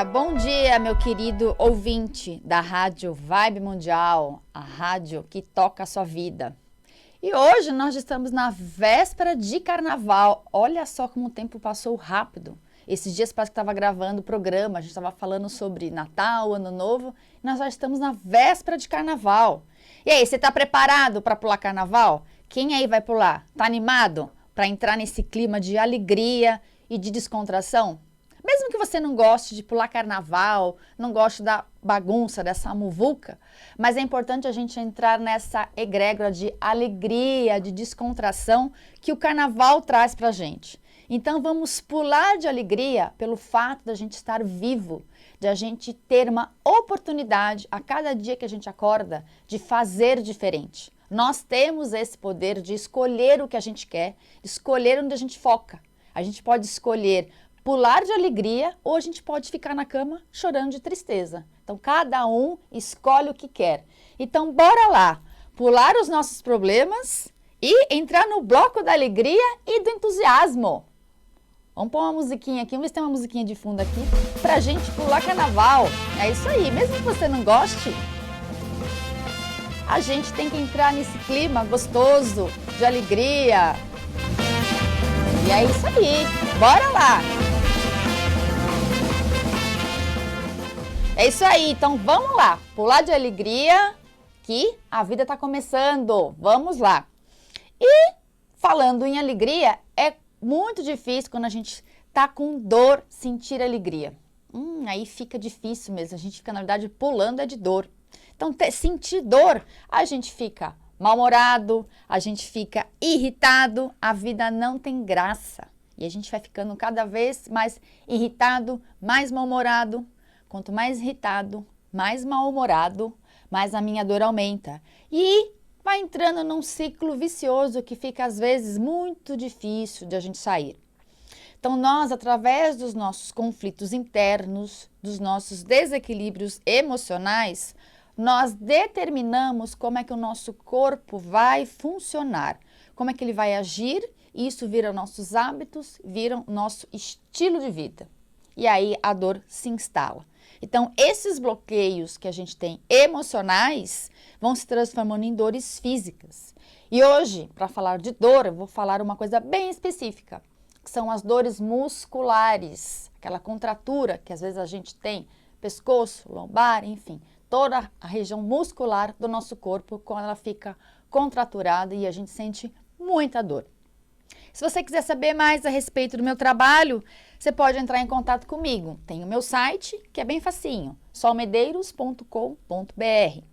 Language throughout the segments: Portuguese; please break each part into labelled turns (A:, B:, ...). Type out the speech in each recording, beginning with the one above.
A: Bom dia, meu querido ouvinte da Rádio Vibe Mundial, a rádio que toca a sua vida. E hoje nós estamos na véspera de carnaval. Olha só como o tempo passou rápido. Esses dias parece que estava gravando o programa, a gente estava falando sobre Natal, Ano Novo, e nós já estamos na véspera de carnaval. E aí, você está preparado para pular carnaval? Quem aí vai pular? Tá animado para entrar nesse clima de alegria e de descontração? Mesmo que você não goste de pular carnaval, não goste da bagunça, dessa muvuca, mas é importante a gente entrar nessa egrégora de alegria, de descontração que o carnaval traz pra gente. Então vamos pular de alegria pelo fato de a gente estar vivo, de a gente ter uma oportunidade a cada dia que a gente acorda de fazer diferente. Nós temos esse poder de escolher o que a gente quer, escolher onde a gente foca. A gente pode escolher pular de alegria ou a gente pode ficar na cama chorando de tristeza. Então, cada um escolhe o que quer. Então, bora lá, pular os nossos problemas e entrar no bloco da alegria e do entusiasmo. Vamos pôr uma musiquinha aqui, vamos ver se tem uma musiquinha de fundo aqui, pra gente pular carnaval. É isso aí, mesmo que você não goste, a gente tem que entrar nesse clima gostoso, de alegria. E é isso aí, bora lá! É isso aí, então vamos lá, pular de alegria que a vida está começando, vamos lá. E falando em alegria, é muito difícil quando a gente está com dor sentir alegria. Aí fica difícil mesmo, a gente fica na verdade pulando é de dor. Então sentir dor, a gente fica mal-humorado, a gente fica irritado, a vida não tem graça. E a gente vai ficando cada vez mais irritado, mais mal-humorado. Quanto mais irritado, mais mal-humorado, mais a minha dor aumenta. E vai entrando num ciclo vicioso que fica às vezes muito difícil de a gente sair. Então nós, através dos nossos conflitos internos, dos nossos desequilíbrios emocionais, nós determinamos como é que o nosso corpo vai funcionar, como é que ele vai agir, e isso vira nossos hábitos, vira o nosso estilo de vida. E aí a dor se instala. Então, esses bloqueios que a gente tem emocionais vão se transformando em dores físicas. E hoje, para falar de dor, eu vou falar uma coisa bem específica, que são as dores musculares, aquela contratura que às vezes a gente tem, pescoço, lombar, enfim, toda a região muscular do nosso corpo, quando ela fica contraturada e a gente sente muita dor. Se você quiser saber mais a respeito do meu trabalho, você pode entrar em contato comigo. Tem o meu site, que é bem facinho, solmedeiros.com.br.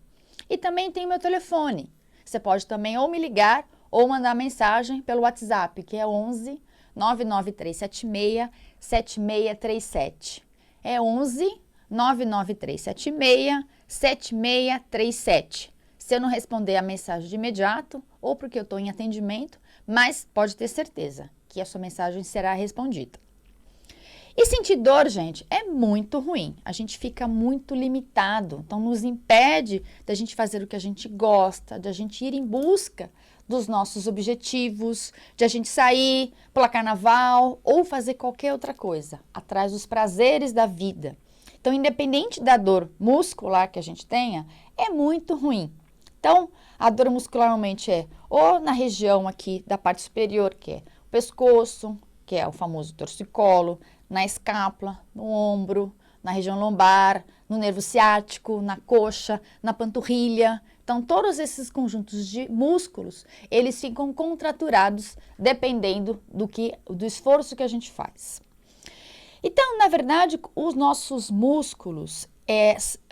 A: E também tem o meu telefone. Você pode também ou me ligar ou mandar mensagem pelo WhatsApp, que é 11 99376 7637. É 11 99376 7637. Se eu não responder a mensagem de imediato, ou porque eu estou em atendimento, mas pode ter certeza que a sua mensagem será respondida. E sentir dor, gente, é muito ruim. A gente fica muito limitado. Então, nos impede da gente fazer o que a gente gosta, de a gente ir em busca dos nossos objetivos, de a gente sair, pular carnaval ou fazer qualquer outra coisa, atrás dos prazeres da vida. Então, independente da dor muscular que a gente tenha, é muito ruim. Então, a dor muscular normalmente é ou na região aqui da parte superior, que é o pescoço, que é o famoso torcicolo, na escápula, no ombro, na região lombar, no nervo ciático, na coxa, na panturrilha. Então, todos esses conjuntos de músculos, eles ficam contraturados dependendo do esforço que a gente faz. Então, na verdade, os nossos músculos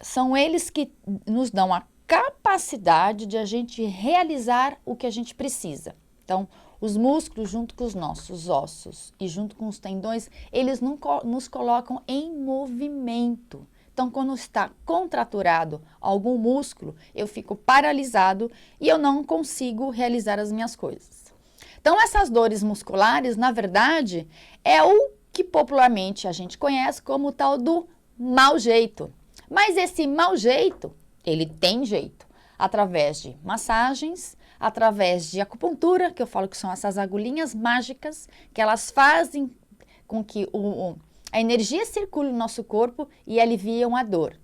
A: são eles que nos dão a capacidade de a gente realizar o que a gente precisa. Então, os músculos junto com os nossos ossos e junto com os tendões, eles nos colocam em movimento. Então, quando está contraturado algum músculo, eu fico paralisado e eu não consigo realizar as minhas coisas. Então, essas dores musculares, na verdade, é o que popularmente a gente conhece como o tal do mau jeito. Mas esse mau jeito, ele tem jeito, através de massagens, através de acupuntura, que eu falo que são essas agulhinhas mágicas, que elas fazem com que a energia circula no nosso corpo e aliviam a dor.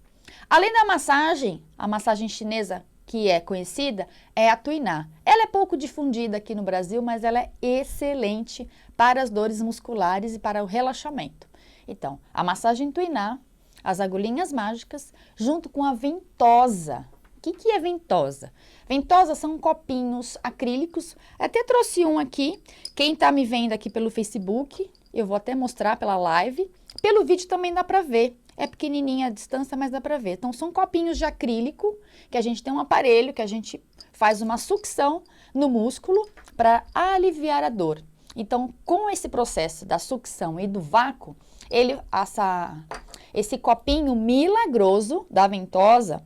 A: Além da massagem, a massagem chinesa que é conhecida é a Tuiná. Ela é pouco difundida aqui no Brasil, mas ela é excelente para as dores musculares e para o relaxamento. Então, a massagem Tuiná, as agulhinhas mágicas, junto com a ventosa. O que é ventosa? Ventosa são copinhos acrílicos. Até trouxe um aqui. Quem está me vendo aqui pelo Facebook, eu vou até mostrar pela live. Pelo vídeo também dá para ver. É pequenininha a distância, mas dá para ver. Então, são copinhos de acrílico, que a gente tem um aparelho, que a gente faz uma sucção no músculo para aliviar a dor. Então, com esse processo da sucção e do vácuo, esse copinho milagroso da ventosa,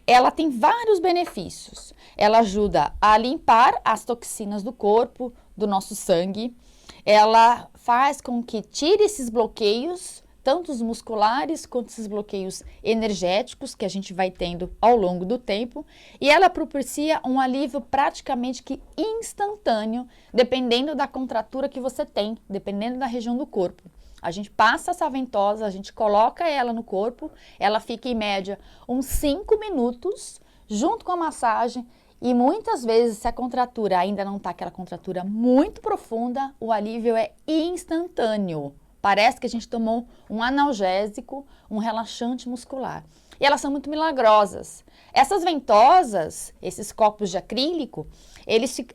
A: ela tem vários benefícios. Ela ajuda a limpar as toxinas do corpo, do nosso sangue. Ela faz com que tire esses bloqueios, tanto os musculares quanto esses bloqueios energéticos que a gente vai tendo ao longo do tempo. E ela propicia um alívio praticamente que instantâneo, dependendo da contratura que você tem, dependendo da região do corpo. A gente passa essa ventosa, a gente coloca ela no corpo, ela fica em média uns 5 minutos, junto com a massagem, e muitas vezes, se a contratura ainda não está aquela contratura muito profunda, o alívio é instantâneo. Parece que a gente tomou um analgésico, um relaxante muscular. E elas são muito milagrosas. Essas ventosas, esses copos de acrílico,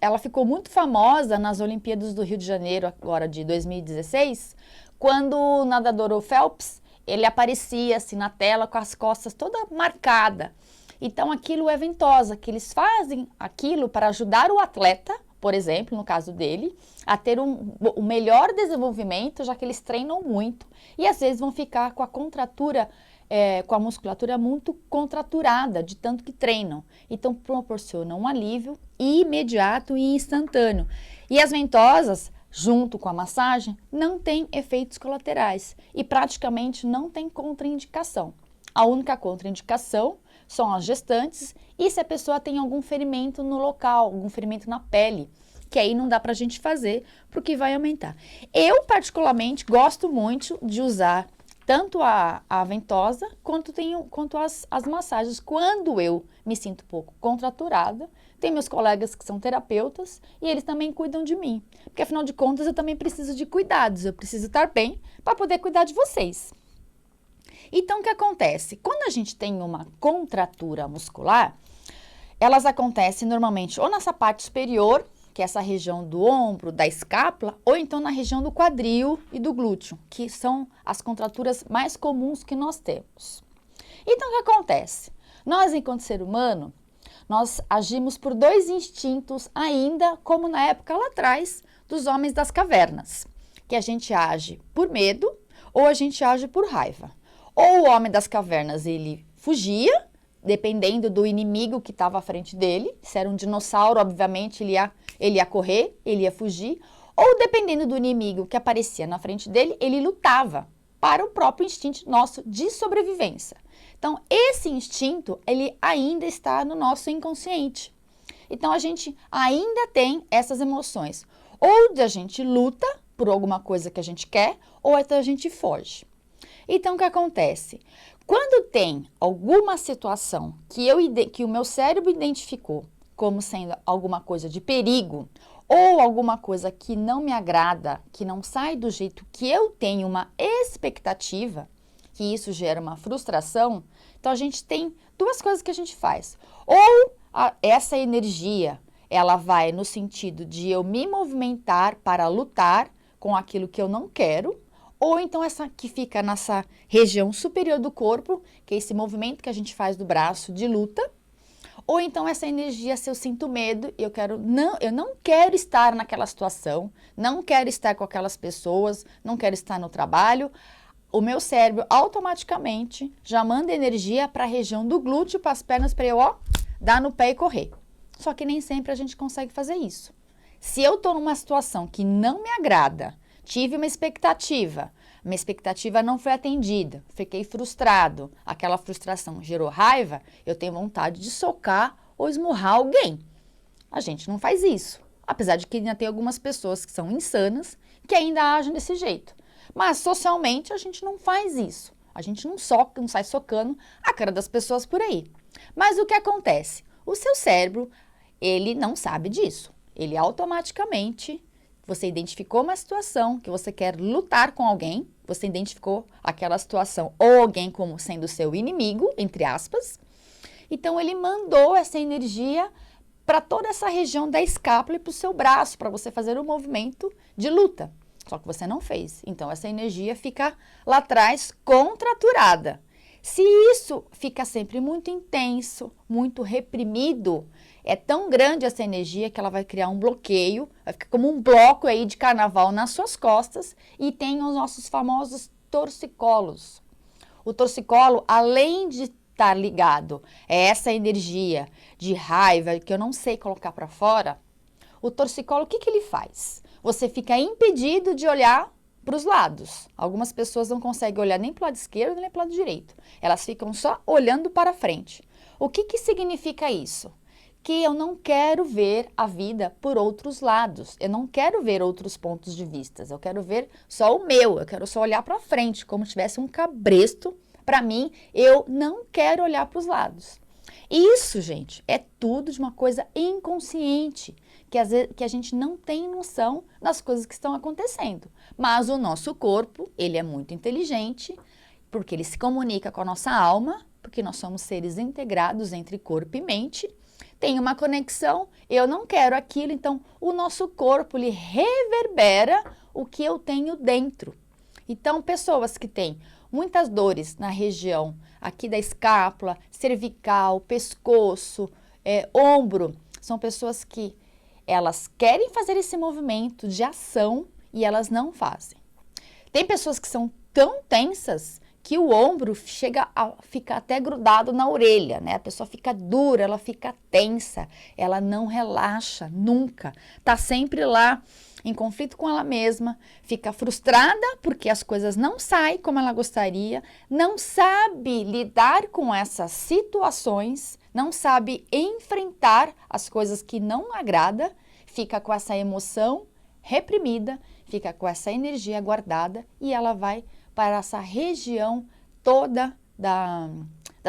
A: ela ficou muito famosa nas Olimpíadas do Rio de Janeiro, agora de 2016, quando o nadador Phelps, ele aparecia assim na tela com as costas toda marcada. Então aquilo é ventosa, que eles fazem aquilo para ajudar o atleta, por exemplo, no caso dele, a ter um melhor desenvolvimento, já que eles treinam muito e às vezes vão ficar com a contratura, com a musculatura muito contraturada, de tanto que treinam. Então proporcionam um alívio imediato e instantâneo. E as ventosas, junto com a massagem, não tem efeitos colaterais e praticamente não tem contraindicação. A única contraindicação são as gestantes e se a pessoa tem algum ferimento no local, algum ferimento na pele, que aí não dá pra gente fazer, porque vai aumentar. Eu, particularmente, gosto muito de usar tanto a ventosa quanto as massagens. Quando eu me sinto um pouco contraturada, tem meus colegas que são terapeutas e eles também cuidam de mim. Porque, afinal de contas, eu também preciso de cuidados, eu preciso estar bem para poder cuidar de vocês. Então, o que acontece? Quando a gente tem uma contratura muscular, elas acontecem normalmente ou nessa parte superior, que é essa região do ombro, da escápula, ou então na região do quadril e do glúteo, que são as contraturas mais comuns que nós temos. Então, o que acontece? Nós, enquanto ser humano, nós agimos por 2 instintos ainda, como na época lá atrás dos homens das cavernas, que a gente age por medo ou a gente age por raiva. Ou o homem das cavernas, ele fugia, dependendo do inimigo que estava à frente dele. Se era um dinossauro, obviamente, ele ia correr, ele ia fugir. Ou dependendo do inimigo que aparecia na frente dele, ele lutava para o próprio instinto nosso de sobrevivência. Então, esse instinto, ele ainda está no nosso inconsciente. Então, a gente ainda tem essas emoções. Ou a gente luta por alguma coisa que a gente quer, ou até a gente foge. Então, o que acontece? Quando tem alguma situação que o meu cérebro identificou como sendo alguma coisa de perigo, ou alguma coisa que não me agrada, que não sai do jeito que eu tenho uma expectativa, que isso gera uma frustração, então a gente tem 2 coisas que a gente faz. Ou essa energia, ela vai no sentido de eu me movimentar para lutar com aquilo que eu não quero, ou então essa que fica nessa região superior do corpo, que é esse movimento que a gente faz do braço de luta, ou então essa energia, se eu sinto medo, eu não quero estar naquela situação, não quero estar com aquelas pessoas, não quero estar no trabalho, o meu cérebro automaticamente já manda energia para a região do glúteo, para as pernas, para eu, dar no pé e correr. Só que nem sempre a gente consegue fazer isso. Se eu estou numa situação que não me agrada, tive uma expectativa, minha expectativa não foi atendida, fiquei frustrado, aquela frustração gerou raiva, eu tenho vontade de socar ou esmurrar alguém. A gente não faz isso, apesar de que ainda tem algumas pessoas que são insanas que ainda agem desse jeito. Mas socialmente a gente não faz isso. A gente não sai socando a cara das pessoas por aí. Mas o que acontece? O seu cérebro, ele não sabe disso. Ele automaticamente, você identificou uma situação que você quer lutar com alguém, você identificou aquela situação ou alguém como sendo seu inimigo, entre aspas. Então ele mandou essa energia para toda essa região da escápula e para o seu braço, para você fazer um movimento de luta. Só que você não fez. Então, essa energia fica lá atrás contraturada. Se isso fica sempre muito intenso, muito reprimido, é tão grande essa energia que ela vai criar um bloqueio, vai ficar como um bloco aí de carnaval nas suas costas e tem os nossos famosos torcicolos. O torcicolo, além de estar ligado a essa energia de raiva que eu não sei colocar para fora, o torcicolo, o que ele faz? Você fica impedido de olhar para os lados. Algumas pessoas não conseguem olhar nem para o lado esquerdo nem para o lado direito. Elas ficam só olhando para frente. O que significa isso? Que eu não quero ver a vida por outros lados. Eu não quero ver outros pontos de vista. Eu quero ver só o meu. Eu quero só olhar para frente, como se tivesse um cabresto. Para mim, eu não quero olhar para os lados. Isso, gente, é tudo de uma coisa inconsciente, que a gente não tem noção das coisas que estão acontecendo. Mas o nosso corpo, ele é muito inteligente, porque ele se comunica com a nossa alma, porque nós somos seres integrados entre corpo e mente, tem uma conexão, eu não quero aquilo, então o nosso corpo, ele reverbera o que eu tenho dentro. Então, pessoas que têm muitas dores na região aqui da escápula, cervical, pescoço, ombro, são pessoas que elas querem fazer esse movimento de ação e elas não fazem. Tem pessoas que são tão tensas que o ombro chega a ficar até grudado na orelha, né? A pessoa fica dura, ela fica tensa, ela não relaxa nunca, tá sempre lá em conflito com ela mesma, fica frustrada porque as coisas não saem como ela gostaria, não sabe lidar com essas situações, não sabe enfrentar as coisas que não agrada, fica com essa emoção reprimida, fica com essa energia guardada e ela vai para essa região toda da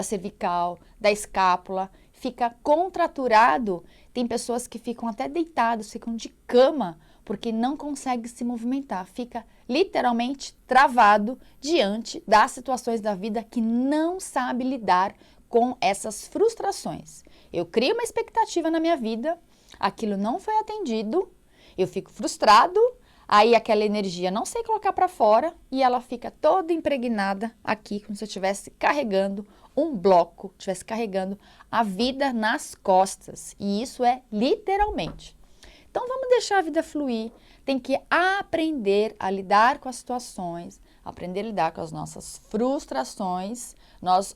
A: cervical, da escápula, fica contraturado. Tem pessoas que ficam até deitados, ficam de cama, porque não consegue se movimentar, fica literalmente travado diante das situações da vida que não sabe lidar com essas frustrações. Eu crio uma expectativa na minha vida, aquilo não foi atendido, eu fico frustrado, aí aquela energia não sei colocar para fora e ela fica toda impregnada aqui, como se eu estivesse carregando um bloco, estivesse carregando a vida nas costas. E isso é literalmente. Então, vamos deixar a vida fluir, tem que aprender a lidar com as situações, aprender a lidar com as nossas frustrações.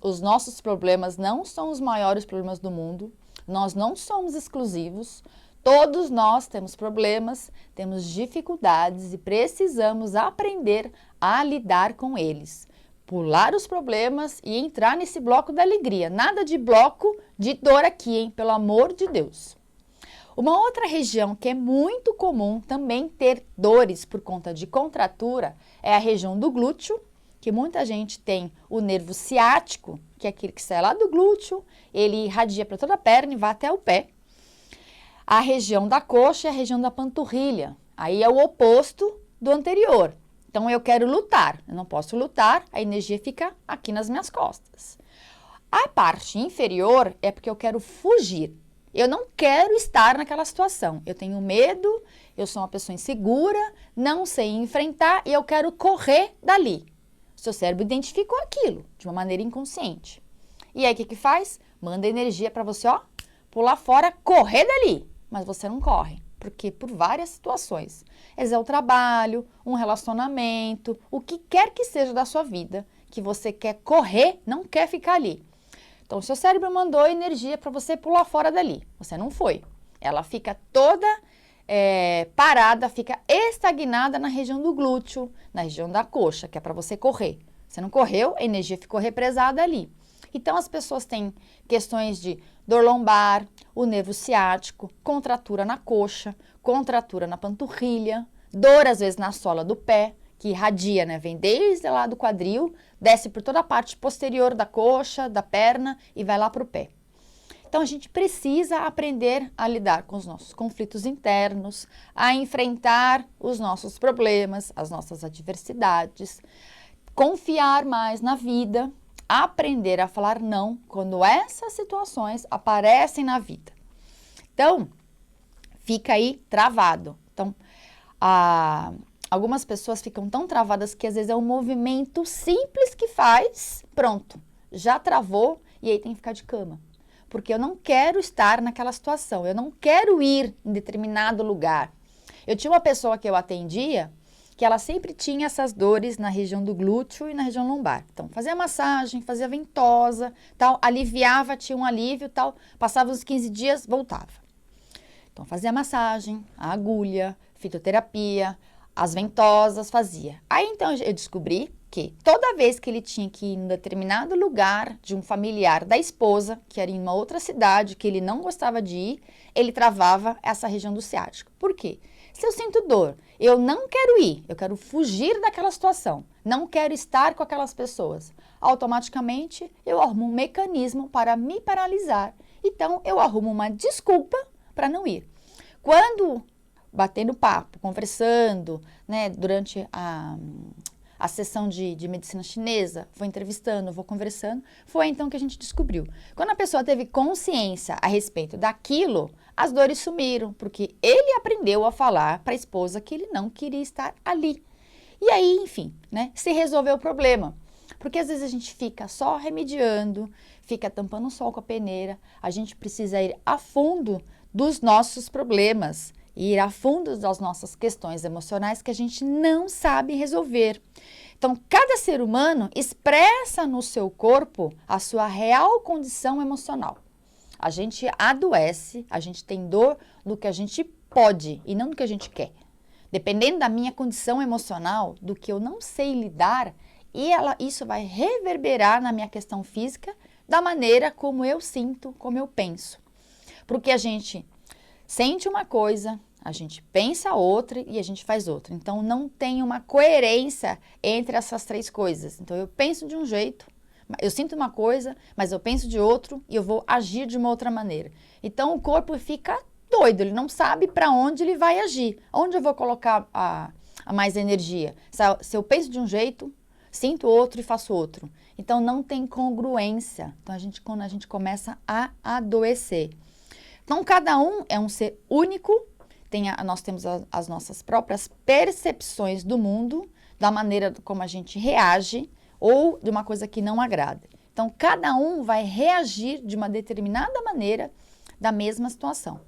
A: Os nossos problemas não são os maiores problemas do mundo, nós não somos exclusivos, todos nós temos problemas, temos dificuldades e precisamos aprender a lidar com eles. Pular os problemas e entrar nesse bloco da alegria. Nada de bloco de dor aqui, hein? Pelo amor de Deus. Uma outra região que é muito comum também ter dores por conta de contratura é a região do glúteo, que muita gente tem o nervo ciático, que é aquele que sai lá do glúteo, ele irradia para toda a perna e vai até o pé. A região da coxa é a região da panturrilha, aí é o oposto do anterior. Então eu quero lutar, eu não posso lutar, a energia fica aqui nas minhas costas. A parte inferior é porque eu quero fugir. Eu não quero estar naquela situação. Eu tenho medo, eu sou uma pessoa insegura, não sei enfrentar e eu quero correr dali. O seu cérebro identificou aquilo de uma maneira inconsciente. E aí o que faz? Manda energia para você, ó, pular fora, correr dali. Mas você não corre, porque por várias situações. É o trabalho, um relacionamento, o que quer que seja da sua vida, que você quer correr, não quer ficar ali. Então, o seu cérebro mandou energia para você pular fora dali. Você não foi. Ela fica toda parada, fica estagnada na região do glúteo, na região da coxa, que é para você correr. Você não correu, a energia ficou represada ali. Então, as pessoas têm questões de dor lombar, o nervo ciático, contratura na coxa, contratura na panturrilha, dor às vezes na sola do pé, que irradia, né? Vem desde lá do quadril, desce por toda a parte posterior da coxa, da perna e vai lá para o pé. Então, a gente precisa aprender a lidar com os nossos conflitos internos, a enfrentar os nossos problemas, as nossas adversidades, confiar mais na vida, aprender a falar não quando essas situações aparecem na vida. Então, fica aí travado. Então, algumas pessoas ficam tão travadas que às vezes é um movimento simples que faz, pronto, já travou e aí tem que ficar de cama. Porque eu não quero estar naquela situação, eu não quero ir em determinado lugar. Eu tinha uma pessoa que eu atendia que ela sempre tinha essas dores na região do glúteo e na região lombar. Então, fazia massagem, fazia ventosa, tal, aliviava, tinha um alívio, tal, passava uns 15 dias, voltava. Então, fazia massagem, a agulha, fitoterapia, as ventosas, fazia. Aí, então, eu descobri que toda vez que ele tinha que ir em um determinado lugar de um familiar da esposa, que era em uma outra cidade, que ele não gostava de ir, ele travava essa região do ciático. Por quê? Se eu sinto dor, eu não quero ir, eu quero fugir daquela situação, não quero estar com aquelas pessoas, automaticamente eu arrumo um mecanismo para me paralisar. Então, eu arrumo uma desculpa para não ir. Quando batendo papo, conversando, né, durante a sessão de medicina chinesa, vou entrevistando, vou conversando, foi então que a gente descobriu. Quando a pessoa teve consciência a respeito daquilo, as dores sumiram, porque ele aprendeu a falar para a esposa que ele não queria estar ali. E aí, enfim, né, se resolveu o problema. Porque às vezes a gente fica só remediando, fica tampando o sol com a peneira, a gente precisa ir a fundo dos nossos problemas, ir a fundo das nossas questões emocionais que a gente não sabe resolver. Então, cada ser humano expressa no seu corpo a sua real condição emocional. A gente adoece, a gente tem dor do que a gente pode e não do que a gente quer. Dependendo da minha condição emocional, do que eu não sei lidar, isso vai reverberar na minha questão física da maneira como eu sinto, como eu penso. Porque a gente sente uma coisa, a gente pensa outra e a gente faz outra. Então, não tem uma coerência entre essas três coisas. Então, eu penso de um jeito, eu sinto uma coisa, mas eu penso de outro e eu vou agir de uma outra maneira. Então, o corpo fica doido, ele não sabe para onde ele vai agir. Onde eu vou colocar a mais energia? Se eu penso de um jeito, sinto outro e faço outro. Então, não tem congruência. Então, quando a gente começa a adoecer. Então, cada um é um ser único, nós temos as nossas próprias percepções do mundo, da maneira como a gente reage ou de uma coisa que não agrada. Então, cada um vai reagir de uma determinada maneira da mesma situação.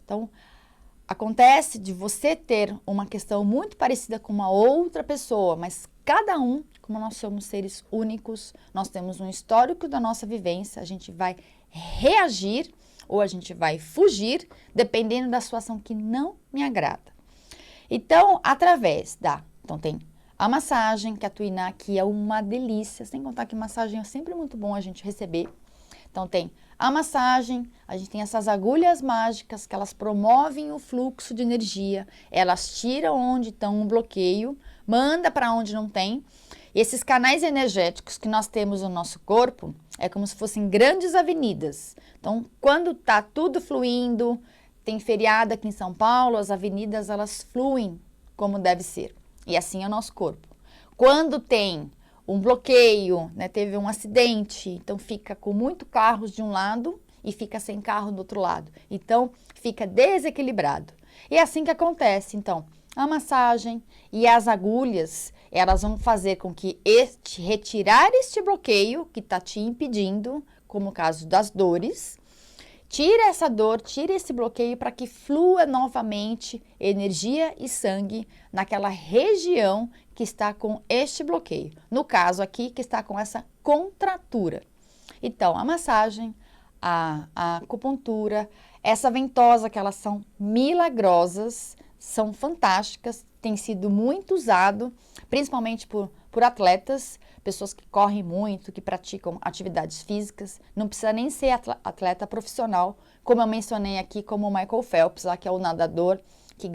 A: Então, acontece de você ter uma questão muito parecida com uma outra pessoa, mas cada um, como nós somos seres únicos, nós temos um histórico da nossa vivência, a gente vai reagir ou a gente vai fugir, dependendo da situação que não me agrada. Então, então tem a massagem, que a Tuiná aqui é uma delícia, sem contar que massagem é sempre muito bom a gente receber. Então, tem a massagem, a gente tem essas agulhas mágicas que elas promovem o fluxo de energia, elas tiram onde está um bloqueio, manda para onde não tem. E esses canais energéticos que nós temos no nosso corpo é como se fossem grandes avenidas. Então, quando está tudo fluindo, tem feriado aqui em São Paulo, as avenidas elas fluem como deve ser. E assim é o nosso corpo. Quando tem um bloqueio, né, teve um acidente, então fica com muito carros de um lado e fica sem carro do outro lado. Então, fica desequilibrado. E é assim que acontece. Então, a massagem e as agulhas, elas vão fazer com que retirar este bloqueio que está te impedindo, como o caso das dores, tira essa dor, tira esse bloqueio para que flua novamente energia e sangue naquela região que está com este bloqueio. No caso aqui, que está com essa contratura. Então, a massagem, a acupuntura, essa ventosa, que elas são milagrosas, são fantásticas, tem sido muito usado, principalmente por atletas, pessoas que correm muito, que praticam atividades físicas, não precisa nem ser atleta profissional, como eu mencionei aqui, como o Michael Phelps, lá, que é o nadador que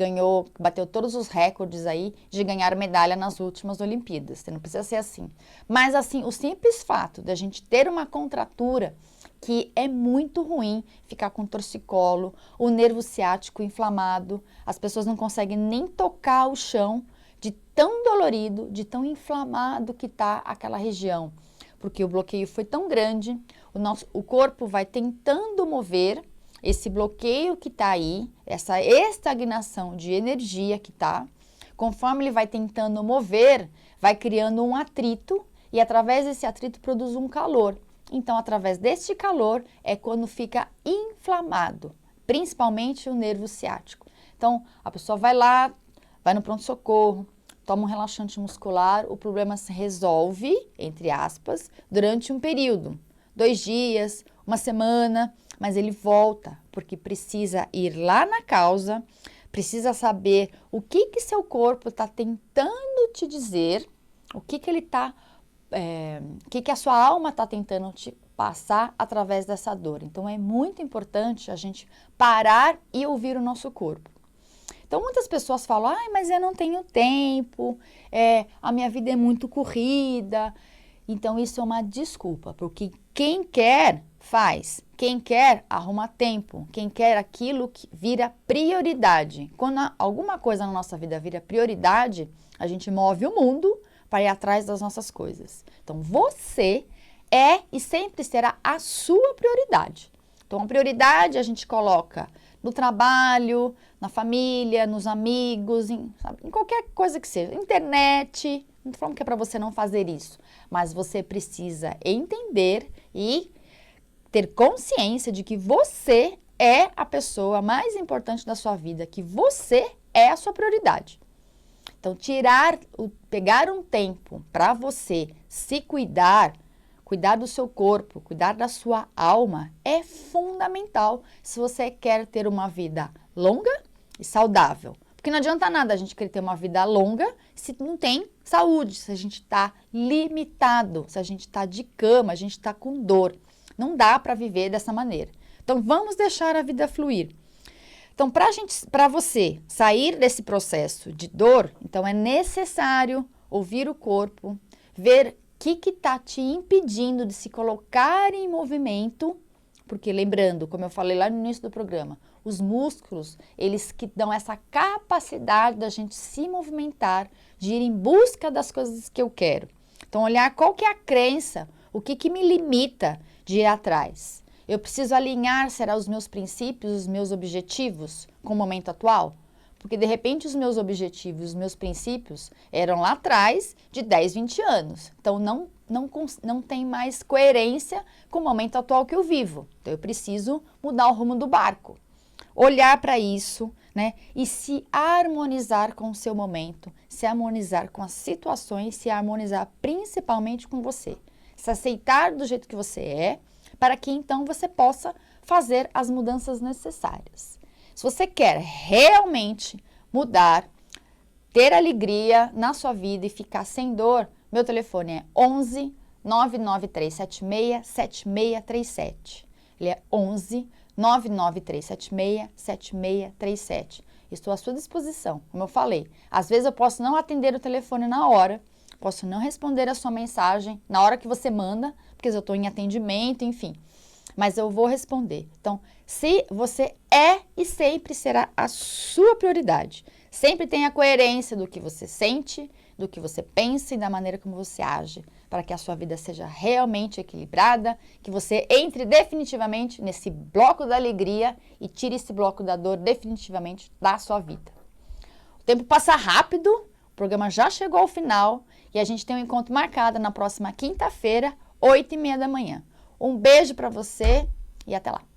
A: bateu todos os recordes aí de ganhar medalha nas últimas Olimpíadas. Não precisa ser assim. Mas assim, o simples fato de a gente ter uma contratura que é muito ruim, ficar com torcicolo, o nervo ciático inflamado, as pessoas não conseguem nem tocar o chão de tão dolorido, de tão inflamado que está aquela região. Porque o bloqueio foi tão grande, o corpo vai tentando mover esse bloqueio que está aí, essa estagnação de energia que está, conforme ele vai tentando mover, vai criando um atrito e através desse atrito produz um calor. Então, através deste calor é quando fica inflamado, principalmente o nervo ciático. Então, a pessoa vai lá, vai no pronto-socorro, toma um relaxante muscular, o problema se resolve, entre aspas, durante um período, 2 dias, uma semana, mas ele volta, porque precisa ir lá na causa, precisa saber o que seu corpo está tentando te dizer, o que ele está, o que a sua alma está tentando te passar através dessa dor. Então, é muito importante a gente parar e ouvir o nosso corpo. Então, muitas pessoas falam, mas eu não tenho tempo, a minha vida é muito corrida. Então, isso é uma desculpa, porque quem quer, faz. Quem quer, arruma tempo. Quem quer aquilo que vira prioridade. Quando alguma coisa na nossa vida vira prioridade, a gente move o mundo para ir atrás das nossas coisas. Então, você é e sempre será a sua prioridade. Então, a prioridade a gente coloca no trabalho, na família, nos amigos, em qualquer coisa que seja. Internet, não estou falando que é para você não fazer isso, mas você precisa entender e ter consciência de que você é a pessoa mais importante da sua vida, que você é a sua prioridade. Então, pegar um tempo para você se cuidar do seu corpo, cuidar da sua alma é fundamental se você quer ter uma vida longa e saudável. Porque não adianta nada a gente querer ter uma vida longa se não tem saúde, se a gente está limitado, se a gente está de cama, a gente está com dor. Não dá para viver dessa maneira. Então, vamos deixar a vida fluir. Então, para você sair desse processo de dor, então é necessário ouvir o corpo, ver o que está te impedindo de se colocar em movimento, porque lembrando, como eu falei lá no início do programa, os músculos, eles que dão essa capacidade da gente se movimentar, de ir em busca das coisas que eu quero. Então, olhar qual que é a crença, o que me limita de ir atrás. Eu preciso alinhar, será, os meus princípios, os meus objetivos com o momento atual? Porque, de repente, os meus objetivos, os meus princípios eram lá atrás de 10, 20 anos. Então, não tem mais coerência com o momento atual que eu vivo. Então, eu preciso mudar o rumo do barco. Olhar para isso, né? E se harmonizar com o seu momento, se harmonizar com as situações, se harmonizar principalmente com você. Se aceitar do jeito que você é, para que então você possa fazer as mudanças necessárias. Se você quer realmente mudar, ter alegria na sua vida e ficar sem dor, meu telefone é 11 99376 7637. Ele é 11 99376 7637. Estou à sua disposição, como eu falei. Às vezes eu posso não atender o telefone na hora, posso não responder a sua mensagem na hora que você manda, porque eu estou em atendimento, enfim. Mas eu vou responder. Então, se você é e sempre será a sua prioridade, sempre tenha coerência do que você sente, do que você pensa e da maneira como você age, para que a sua vida seja realmente equilibrada, que você entre definitivamente nesse bloco da alegria e tire esse bloco da dor definitivamente da sua vida. O tempo passa rápido, o programa já chegou ao final e a gente tem um encontro marcado na próxima quinta-feira, 8h30 da manhã. Um beijo para você e até lá!